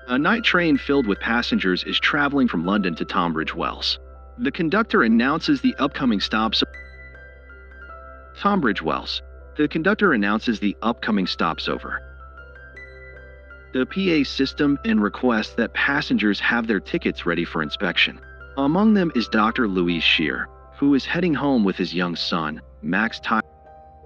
A night train filled with passengers is traveling from London to Tunbridge Wells. The conductor announces the upcoming stops. Tunbridge Wells. The conductor announces the upcoming stops over the PA system and requests that passengers have their tickets ready for inspection. Among them is Dr. Louise Shear, who is heading home with his young son, Max.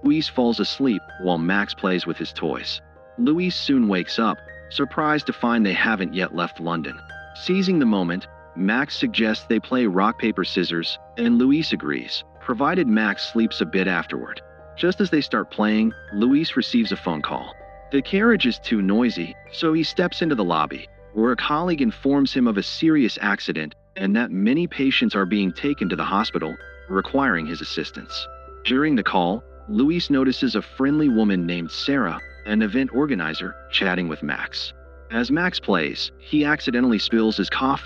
Louise falls asleep while Max plays with his toys. Louise soon wakes up, surprised to find they haven't yet left London. Seizing the moment, Max suggests they play rock, paper, scissors, and Louise agrees, provided Max sleeps a bit afterward. Just as they start playing, Louise receives a phone call. The carriage is too noisy, so he steps into the lobby, where a colleague informs him of a serious accident and that many patients are being taken to the hospital, requiring his assistance. During the call, Louise notices a friendly woman named Sarah, an event organizer, chatting with Max. As Max plays, he accidentally spills his coffee.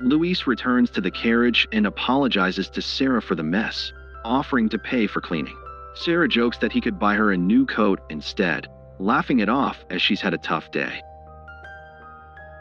Louise returns to the carriage and apologizes to Sarah for the mess, offering to pay for cleaning. Sarah jokes that he could buy her a new coat instead, laughing it off as she's had a tough day.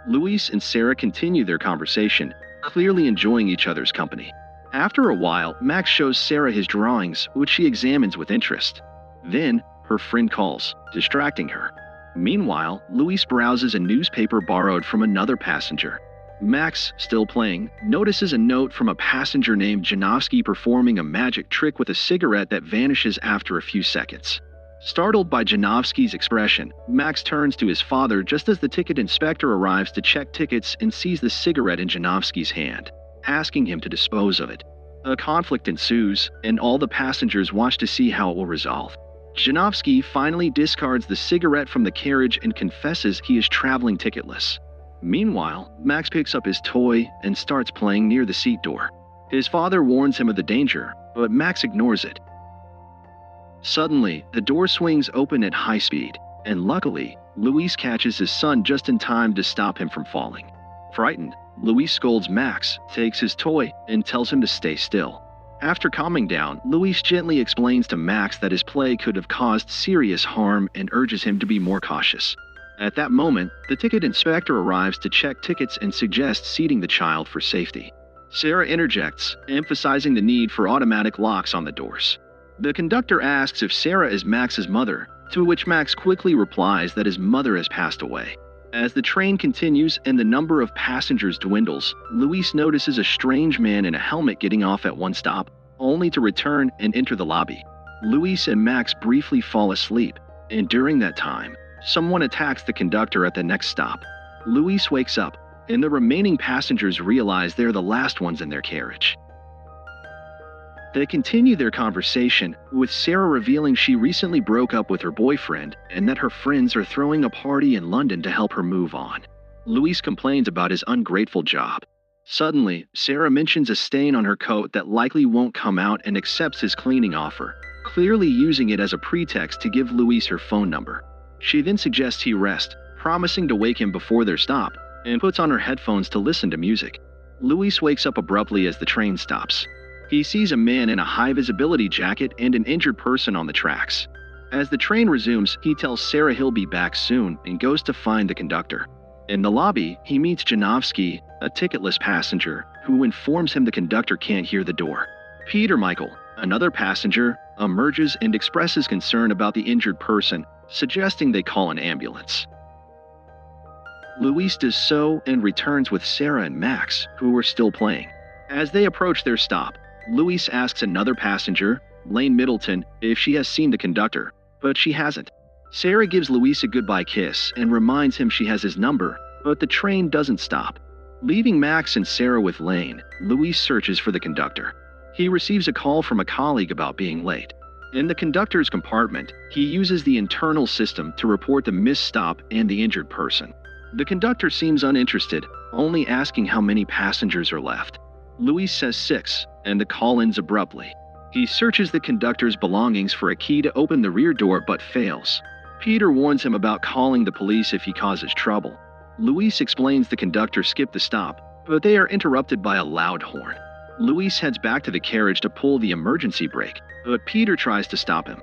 Louise and Sarah continue their conversation, clearly enjoying each other's company. After a while, Max shows Sarah his drawings, which she examines with interest. Then, her friend calls, distracting her. Meanwhile, Louise browses a newspaper borrowed from another passenger. Max, still playing, notices a note from a passenger named Janowski performing a magic trick with a cigarette that vanishes after a few seconds. Startled by Janowski's expression, Max turns to his father just as the ticket inspector arrives to check tickets and sees the cigarette in Janowski's hand, asking him to dispose of it. A conflict ensues, and all the passengers watch to see how it will resolve. Janowski finally discards the cigarette from the carriage and confesses he is traveling ticketless. Meanwhile, Max picks up his toy and starts playing near the seat door. His father warns him of the danger, but Max ignores it. Suddenly, the door swings open at high speed, and luckily, Louise catches his son just in time to stop him from falling. Frightened, Louise scolds Max, takes his toy, and tells him to stay still. After calming down, Louise gently explains to Max that his play could have caused serious harm and urges him to be more cautious. At that moment, the ticket inspector arrives to check tickets and suggests seating the child for safety. Sarah interjects, emphasizing the need for automatic locks on the doors. The conductor asks if Sarah is Max's mother, to which Max quickly replies that his mother has passed away. As the train continues and the number of passengers dwindles, Louise notices a strange man in a helmet getting off at one stop, only to return and enter the lobby. Louise and Max briefly fall asleep, and during that time, someone attacks the conductor at the next stop. Louise wakes up, and the remaining passengers realize they're the last ones in their carriage. They continue their conversation, with Sarah revealing she recently broke up with her boyfriend and that her friends are throwing a party in London to help her move on. Louise complains about his ungrateful job. Suddenly, Sarah mentions a stain on her coat that likely won't come out and accepts his cleaning offer, clearly using it as a pretext to give Louise her phone number. She then suggests he rest, promising to wake him before their stop, and puts on her headphones to listen to music. Louise wakes up abruptly as the train stops. He sees a man in a high-visibility jacket and an injured person on the tracks. As the train resumes, he tells Sarah he'll be back soon and goes to find the conductor. In the lobby, he meets Janowski, a ticketless passenger, who informs him the conductor can't hear the door. Peter Michael, another passenger, emerges and expresses concern about the injured person, suggesting they call an ambulance. Louise does so and returns with Sarah and Max, who are still playing. As they approach their stop, Louise asks another passenger, Lane Middleton, if she has seen the conductor, but she hasn't. Sarah gives Louise a goodbye kiss and reminds him she has his number, but the train doesn't stop. Leaving Max and Sarah with Lane, Louise searches for the conductor. He receives a call from a colleague about being late. In the conductor's compartment, he uses the internal system to report the missed stop and the injured person. The conductor seems uninterested, only asking how many passengers are left. Louise says 6, and the call ends abruptly. He searches the conductor's belongings for a key to open the rear door but fails. Peter warns him about calling the police if he causes trouble. Louise explains the conductor skipped the stop, but they are interrupted by a loud horn. Louise heads back to the carriage to pull the emergency brake, but Peter tries to stop him.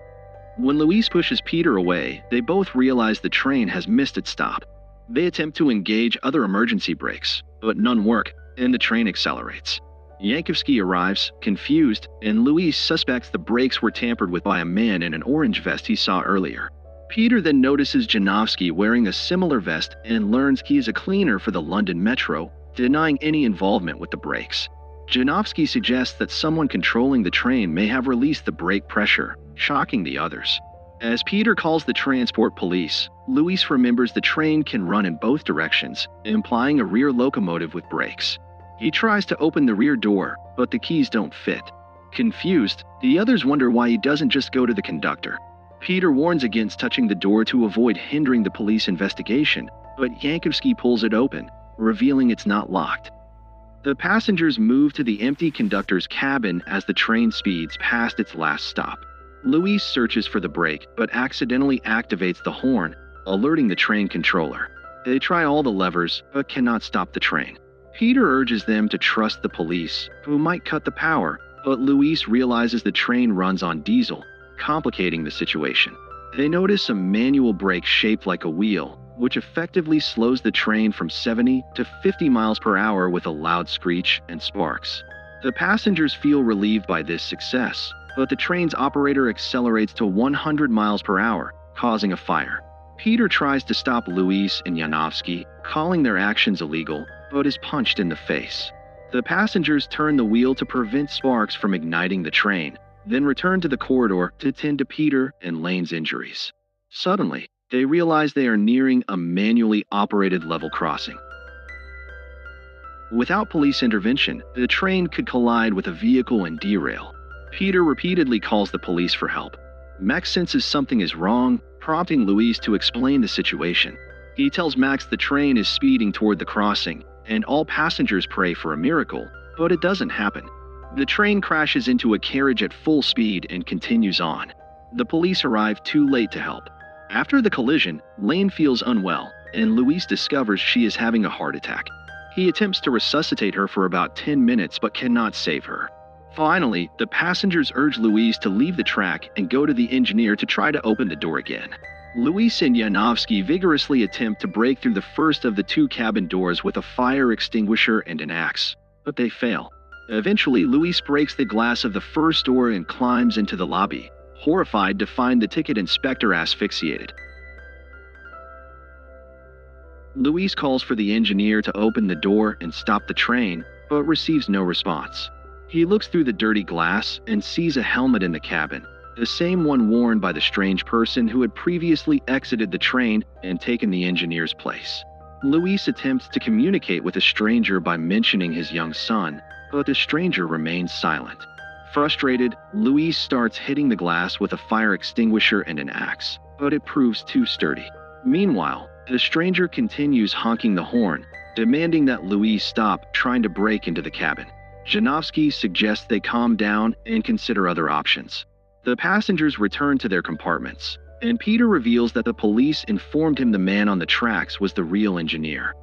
When Louise pushes Peter away, they both realize the train has missed its stop. They attempt to engage other emergency brakes, but none work, and the train accelerates. Yankovsky arrives, confused, and Luis suspects the brakes were tampered with by a man in an orange vest he saw earlier. Peter then notices Janowski wearing a similar vest and learns he is a cleaner for the London Metro, denying any involvement with the brakes. Janowski suggests that someone controlling the train may have released the brake pressure, shocking the others. As Peter calls the transport police, Luis remembers the train can run in both directions, implying a rear locomotive with brakes. He tries to open the rear door, but the keys don't fit. Confused, the others wonder why he doesn't just go to the conductor. Peter warns against touching the door to avoid hindering the police investigation, but Yankovsky pulls it open, revealing it's not locked. The passengers move to the empty conductor's cabin as the train speeds past its last stop. Luis searches for the brake, but accidentally activates the horn, alerting the train controller. They try all the levers, but cannot stop the train. Peter urges them to trust the police, who might cut the power, but Luis realizes the train runs on diesel, complicating the situation. They notice a manual brake shaped like a wheel, which effectively slows the train from 70 to 50 miles per hour with a loud screech and sparks. The passengers feel relieved by this success, but the train's operator accelerates to 100 miles per hour, causing a fire. Peter tries to stop Luis and Janowski, calling their actions illegal, but is punched in the face. The passengers turn the wheel to prevent sparks from igniting the train, then return to the corridor to tend to Peter and Lane's injuries. Suddenly, they realize they are nearing a manually operated level crossing. Without police intervention, the train could collide with a vehicle and derail. Peter repeatedly calls the police for help. Max senses something is wrong, prompting Luis to explain the situation. He tells Max the train is speeding toward the crossing, and all passengers pray for a miracle, but it doesn't happen. The train crashes into a carriage at full speed and continues on. The police arrive too late to help. After the collision, Lane feels unwell, and Luis discovers she is having a heart attack. He attempts to resuscitate her for about 10 minutes but cannot save her. Finally, the passengers urge Luis to leave the track and go to the engineer to try to open the door again. Luis and Janowski vigorously attempt to break through the first of the two cabin doors with a fire extinguisher and an axe, but they fail. Eventually, Luis breaks the glass of the first door and climbs into the lobby, horrified to find the ticket inspector asphyxiated. Luis calls for the engineer to open the door and stop the train, but receives no response. He looks through the dirty glass and sees a helmet in the cabin, the same one worn by the strange person who had previously exited the train and taken the engineer's place. Luis attempts to communicate with the stranger by mentioning his young son, but the stranger remains silent. Frustrated, Luis starts hitting the glass with a fire extinguisher and an axe, but it proves too sturdy. Meanwhile, the stranger continues honking the horn, demanding that Luis stop trying to break into the cabin. Janowski suggests they calm down and consider other options. The passengers return to their compartments, and Peter reveals that the police informed him the man on the tracks was the real engineer.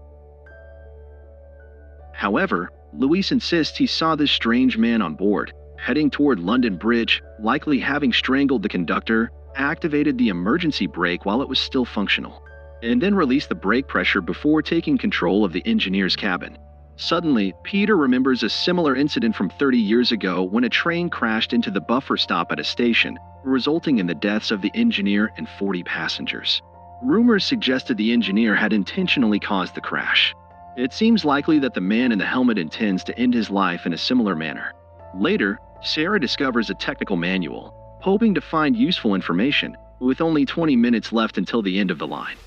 However, Luis insists he saw this strange man on board, heading toward London Bridge, likely having strangled the conductor, activated the emergency brake while it was still functional, and then released the brake pressure before taking control of the engineer's cabin. Suddenly, Peter remembers a similar incident from 30 years ago when a train crashed into the buffer stop at a station, resulting in the deaths of the engineer and 40 passengers. Rumors suggested the engineer had intentionally caused the crash. It seems likely that the man in the helmet intends to end his life in a similar manner. Later, Sarah discovers a technical manual, hoping to find useful information, with only 20 minutes left until the end of the line.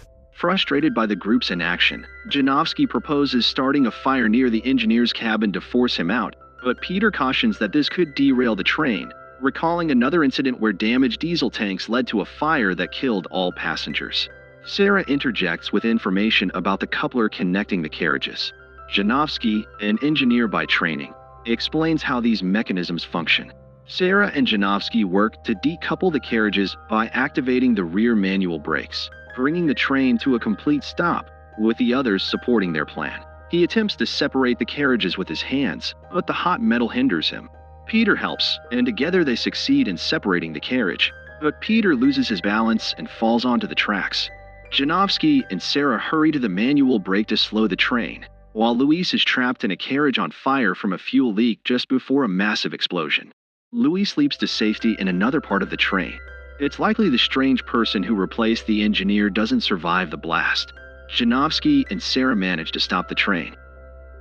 Frustrated by the group's inaction, Janowski proposes starting a fire near the engineer's cabin to force him out, but Peter cautions that this could derail the train, recalling another incident where damaged diesel tanks led to a fire that killed all passengers. Sarah interjects with information about the coupler connecting the carriages. Janowski, an engineer by training, explains how these mechanisms function. Sarah and Janowski work to decouple the carriages by activating the rear manual brakes, bringing the train to a complete stop, with the others supporting their plan. He attempts to separate the carriages with his hands, but the hot metal hinders him. Peter helps, and together they succeed in separating the carriage, but Peter loses his balance and falls onto the tracks. Janowski and Sarah hurry to the manual brake to slow the train, while Luis is trapped in a carriage on fire from a fuel leak just before a massive explosion. Luis leaps to safety in another part of the train. It's likely the strange person who replaced the engineer doesn't survive the blast. Janowski and Sarah manage to stop the train.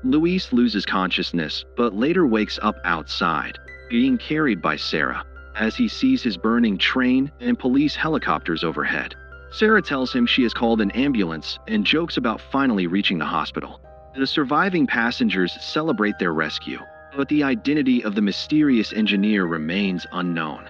Luis loses consciousness, but later wakes up outside, being carried by Sarah, as he sees his burning train and police helicopters overhead. Sarah tells him she has called an ambulance and jokes about finally reaching the hospital. The surviving passengers celebrate their rescue, but the identity of the mysterious engineer remains unknown.